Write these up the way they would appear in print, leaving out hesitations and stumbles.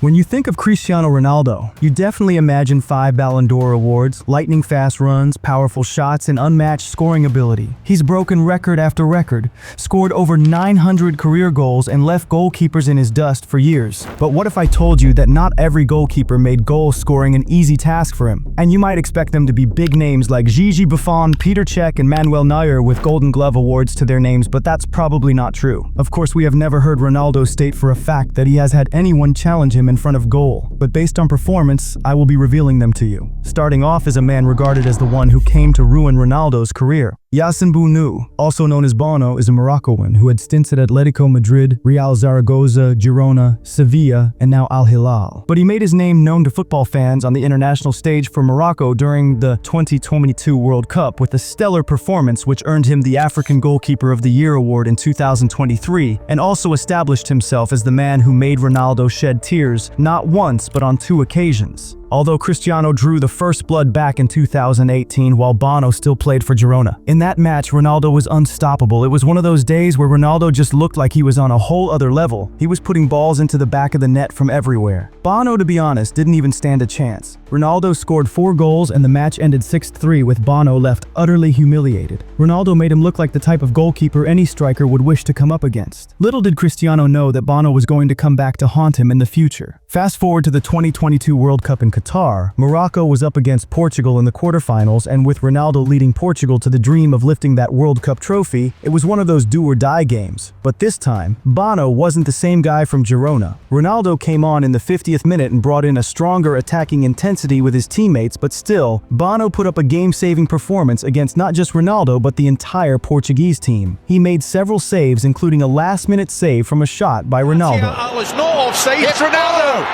When you think of Cristiano Ronaldo, you definitely imagine 5 Ballon d'Or awards, lightning-fast runs, powerful shots, and unmatched scoring ability. He's broken record after record, scored over 900 career goals, and left goalkeepers in his dust for years. But what if I told you that not every goalkeeper made goal scoring an easy task for him? And you might expect them to be big names like Gigi Buffon, Peter Cech, and Manuel Neuer with Golden Glove awards to their names, but that's probably not true. Of course, we have never heard Ronaldo state for a fact that he has had anyone challenge him in front of goal, but based on performance, I will be revealing them to you. Starting off is a man regarded as the one who came to ruin Ronaldo's career. Yassine Bounou, also known as Bono, is a Moroccan who had stints at Atletico Madrid, Real Zaragoza, Girona, Sevilla, and now Al Hilal. But he made his name known to football fans on the international stage for Morocco during the 2022 World Cup with a stellar performance which earned him the African Goalkeeper of the Year award in 2023, and also established himself as the man who made Ronaldo shed tears not once but on 2 occasions. Although Cristiano drew the first blood back in 2018 while Bono still played for Girona. In that match, Ronaldo was unstoppable. It was one of those days where Ronaldo just looked like he was on a whole other level. He was putting balls into the back of the net from everywhere. Bono, to be honest, didn't even stand a chance. Ronaldo scored 4 goals and the match ended 6-3 with Bono left utterly humiliated. Ronaldo made him look like the type of goalkeeper any striker would wish to come up against. Little did Cristiano know that Bono was going to come back to haunt him in the future. Fast forward to the 2022 World Cup in Qatar, Morocco was up against Portugal in the quarterfinals, and with Ronaldo leading Portugal to the dream of lifting that World Cup trophy, it was one of those do-or-die games. But this time, Bono wasn't the same guy from Girona. Ronaldo came on in the 50th minute and brought in a stronger attacking intensity with his teammates, but still, Bono put up a game-saving performance against not just Ronaldo but the entire Portuguese team. He made several saves, including a last-minute save from a shot by Ronaldo. It's not offside, it's Ronaldo!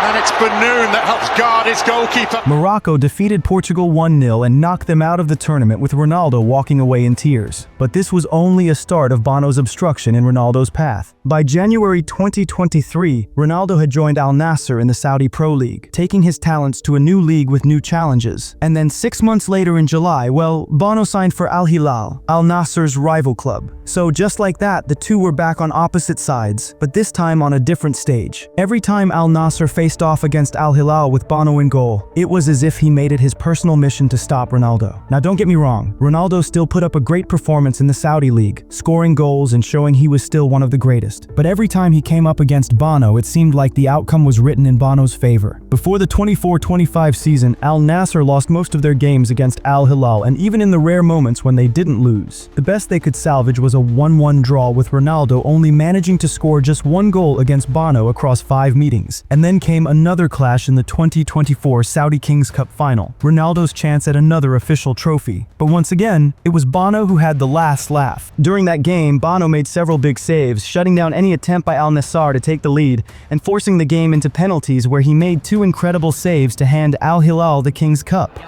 And it's Banoun that helps guard his goalkeeper. Morocco defeated Portugal 1-0 and knocked them out of the tournament with Ronaldo walking away in tears. But this was only a start of Bono's obstruction in Ronaldo's path. By January 2023, Ronaldo had joined Al Nassr in the Saudi Pro League, taking his talents to a new league with new challenges. And then 6 months later in July, well, Bono signed for Al Hilal, Al Nassr's rival club. So just like that, the two were back on opposite sides, but this time on a different stage. Every time Al Nassr faced off against Al Hilal with Bono in goal, it was as if he made it his personal mission to stop Ronaldo. Now don't get me wrong, Ronaldo still put up a great performance in the Saudi league, scoring goals and showing he was still one of the greatest. But every time he came up against Bono, it seemed like the outcome was written in Bono's favor. Before the 24-25 season, Al Nassr lost most of their games against Al Hilal, and even in the rare moments when they didn't lose, the best they could salvage was a 1-1 draw with Ronaldo only managing to score just 1 goal against Bono across 5 meetings. And then came another clash in the 2024 Saudi Kings Cup final, Ronaldo's chance at another official trophy. But once again, it was Bono who had the last laugh. During that game, Bono made several big saves, shutting down any attempt by Al Nassr to take the lead and forcing the game into penalties where he made 2 incredible saves to hand Al Hilal the Kings Cup.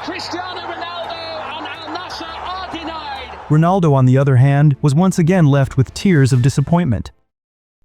Cristiano Ronaldo and Al Nassr are denied. Ronaldo, on the other hand, was once again left with tears of disappointment.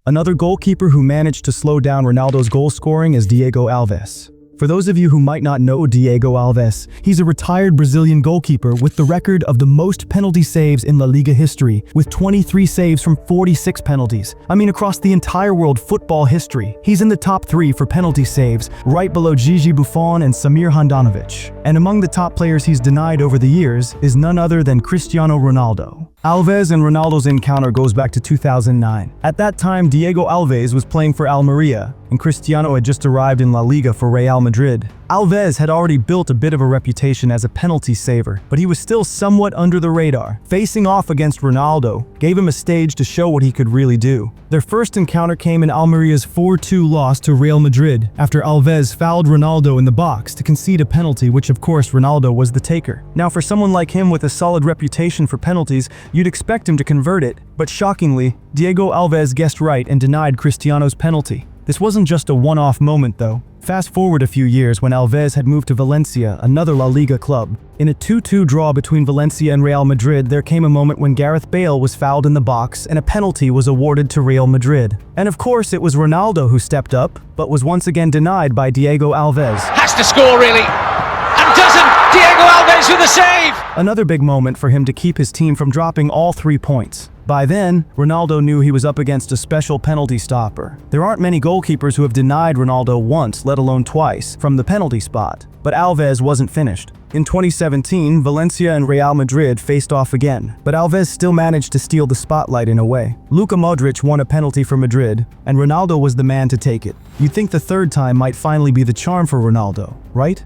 Another goalkeeper who managed to slow down Ronaldo's goal scoring is Diego Alves. For those of you who might not know Diego Alves, he's a retired Brazilian goalkeeper with the record of the most penalty saves in La Liga history, with 23 saves from 46 penalties. I mean, across the entire world football history, he's in the top 3 for penalty saves, right below Gigi Buffon and Samir Handanovic. And among the top players he's denied over the years is none other than Cristiano Ronaldo. Alves and Ronaldo's encounter goes back to 2009. At that time, Diego Alves was playing for Almeria, and Cristiano had just arrived in La Liga for Real Madrid. Alves had already built a bit of a reputation as a penalty saver, but he was still somewhat under the radar. Facing off against Ronaldo gave him a stage to show what he could really do. Their first encounter came in Almeria's 4-2 loss to Real Madrid after Alves fouled Ronaldo in the box to concede a penalty, which of course Ronaldo was the taker. Now, for someone like him with a solid reputation for penalties, you'd expect him to convert it, but shockingly, Diego Alves guessed right and denied Cristiano's penalty. This wasn't just a one-off moment though. Fast forward a few years when Alves had moved to Valencia, another La Liga club. In a 2-2 draw between Valencia and Real Madrid, there came a moment when Gareth Bale was fouled in the box and a penalty was awarded to Real Madrid. And of course, it was Ronaldo who stepped up, but was once again denied by Diego Alves. Has to score really, and doesn't. Diego Alves Alves with the save! Another big moment for him to keep his team from dropping all 3 points. By then, Ronaldo knew he was up against a special penalty stopper. There aren't many goalkeepers who have denied Ronaldo once, let alone twice, from the penalty spot. But Alves wasn't finished. In 2017, Valencia and Real Madrid faced off again, but Alves still managed to steal the spotlight in a way. Luka Modric won a penalty for Madrid, and Ronaldo was the man to take it. You'd think the third time might finally be the charm for Ronaldo, right?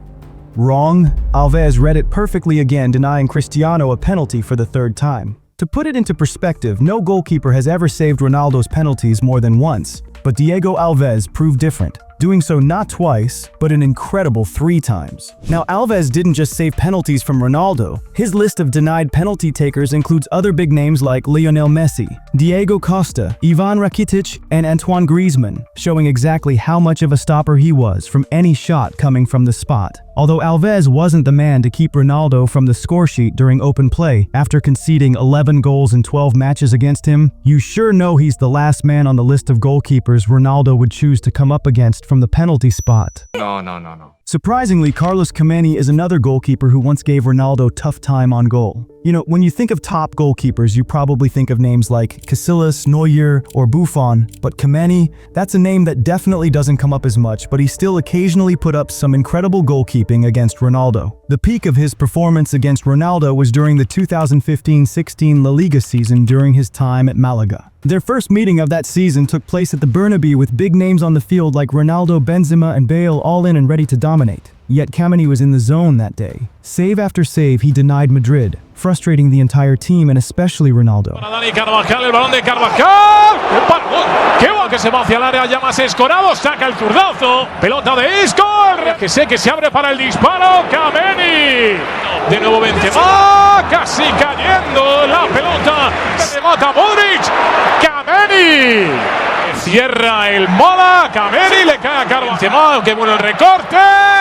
Wrong. Alves read it perfectly again, denying Cristiano a penalty for the third time. To put it into perspective, no goalkeeper has ever saved Ronaldo's penalties more than once, but Diego Alves proved different, doing so not twice, but an incredible 3 times. Now, Alves didn't just save penalties from Ronaldo. His list of denied penalty takers includes other big names like Lionel Messi, Diego Costa, Ivan Rakitic, and Antoine Griezmann, showing exactly how much of a stopper he was from any shot coming from the spot. Although Alves wasn't the man to keep Ronaldo from the scoresheet during open play after conceding 11 goals in 12 matches against him, you sure know he's the last man on the list of goalkeepers Ronaldo would choose to come up against from the penalty spot. No. Surprisingly, Carlos Kameni is another goalkeeper who once gave Ronaldo tough time on goal. You know, when you think of top goalkeepers, you probably think of names like Casillas, Neuer, or Buffon, but Kameni, that's a name that definitely doesn't come up as much, but he still occasionally put up some incredible goalkeeping against Ronaldo. The peak of his performance against Ronaldo was during the 2015-16 La Liga season during his time at Malaga. Their first meeting of that season took place at the Bernabeu with big names on the field like Ronaldo, Benzema, and Bale all in and ready to dominate. Yet Kameni was in the zone that day. Save after save, he denied Madrid, frustrating the entire team and especially Ronaldo. Dani Carvajal, el balón de Carvajal. ¡Qué bueno que se va hacia el área! Ya más escorado, saca el zurdazo. Pelota de Isco. Que sé que se abre para el disparo. Kameni. De nuevo Benzema. Casi cayendo la pelota. Remata Modric. Kameni. Cierra el Mola. Kameni le cae a Carvajal. ¡Qué bueno el recorte!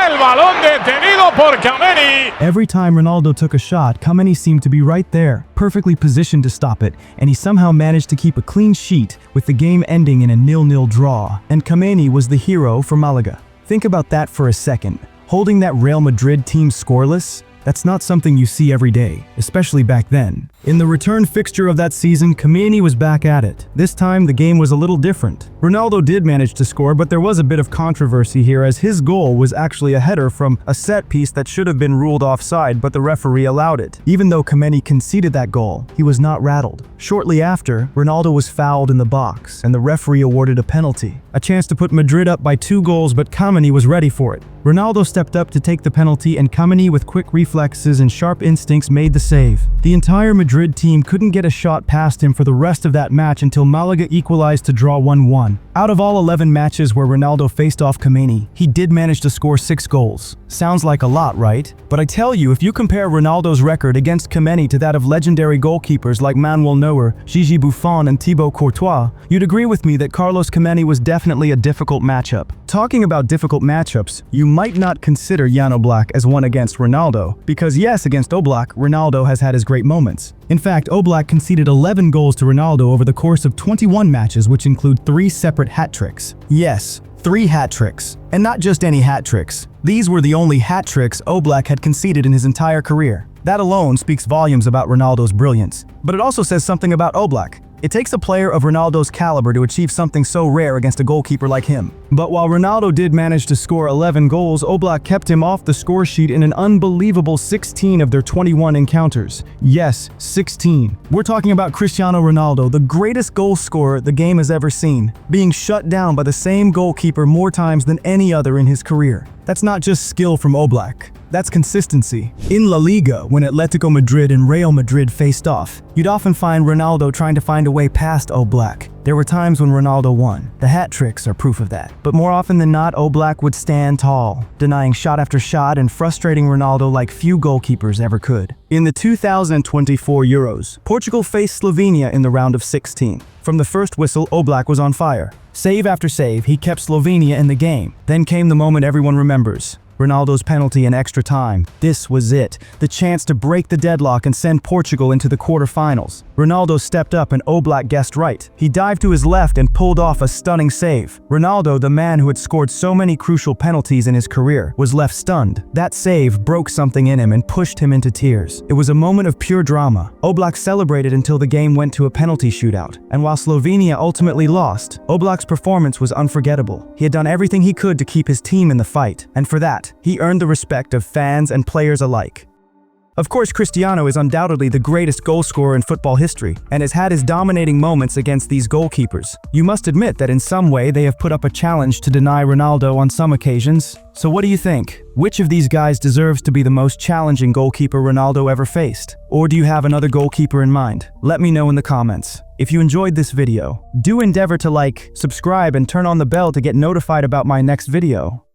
El balón detenido por Kameni. Every time Ronaldo took a shot, Kameni seemed to be right there, perfectly positioned to stop it, and he somehow managed to keep a clean sheet with the game ending in a 0-0 draw. And Kameni was the hero for Malaga. Think about that for a second. Holding that Real Madrid team scoreless? That's not something you see every day, especially back then. In the return fixture of that season, Kameni was back at it. This time, the game was a little different. Ronaldo did manage to score, but there was a bit of controversy here as his goal was actually a header from a set piece that should have been ruled offside, but the referee allowed it. Even though Kameni conceded that goal, he was not rattled. Shortly after, Ronaldo was fouled in the box, and the referee awarded a penalty. A chance to put Madrid up by 2 goals, but Kameni was ready for it. Ronaldo stepped up to take the penalty, and Kameni, with quick reflexes and sharp instincts, made the save. The entire Madrid team couldn't get a shot past him for the rest of that match until Malaga equalized to draw 1-1. Out of all 11 matches where Ronaldo faced off Kameni, he did manage to score 6 goals. Sounds like a lot, right? But I tell you, if you compare Ronaldo's record against Kameni to that of legendary goalkeepers like Manuel Neuer, Gigi Buffon, and Thibaut Courtois, you'd agree with me that Carlos Kameni was definitely a difficult matchup. Talking about difficult matchups, you might not consider Jan Oblak as one against Ronaldo, because yes, against Oblak, Ronaldo has had his great moments. In fact, Oblak conceded 11 goals to Ronaldo over the course of 21 matches, which include 3 separate hat tricks. Yes, 3 hat tricks. And not just any hat tricks. These were the only hat tricks Oblak had conceded in his entire career. That alone speaks volumes about Ronaldo's brilliance. But it also says something about Oblak. It takes a player of Ronaldo's caliber to achieve something so rare against a goalkeeper like him. But while Ronaldo did manage to score 11 goals, Oblak kept him off the score sheet in an unbelievable 16 of their 21 encounters. Yes, 16. We're talking about Cristiano Ronaldo, the greatest goal scorer the game has ever seen, being shut down by the same goalkeeper more times than any other in his career. That's not just skill from Oblak. That's consistency. In La Liga, when Atletico Madrid and Real Madrid faced off, you'd often find Ronaldo trying to find a way past Oblak. There were times when Ronaldo won. The hat tricks are proof of that. But more often than not, Oblak would stand tall, denying shot after shot and frustrating Ronaldo like few goalkeepers ever could. In the 2024 Euros, Portugal faced Slovenia in the round of 16. From the first whistle, Oblak was on fire. Save after save, he kept Slovenia in the game. Then came the moment everyone remembers. Ronaldo's penalty in extra time. This was it, the chance to break the deadlock and send Portugal into the quarterfinals. Ronaldo stepped up and Oblak guessed right. He dived to his left and pulled off a stunning save. Ronaldo, the man who had scored so many crucial penalties in his career, was left stunned. That save broke something in him and pushed him into tears. It was a moment of pure drama. Oblak celebrated until the game went to a penalty shootout. And while Slovenia ultimately lost, Oblak's performance was unforgettable. He had done everything he could to keep his team in the fight, and for that, he earned the respect of fans and players alike. Of course, Cristiano is undoubtedly the greatest goal scorer in football history and has had his dominating moments against these goalkeepers. You must admit that in some way they have put up a challenge to deny Ronaldo on some occasions. So what do you think? Which of these guys deserves to be the most challenging goalkeeper Ronaldo ever faced? Or do you have another goalkeeper in mind? Let me know in the comments. If you enjoyed this video, do endeavor to like, subscribe, and turn on the bell to get notified about my next video.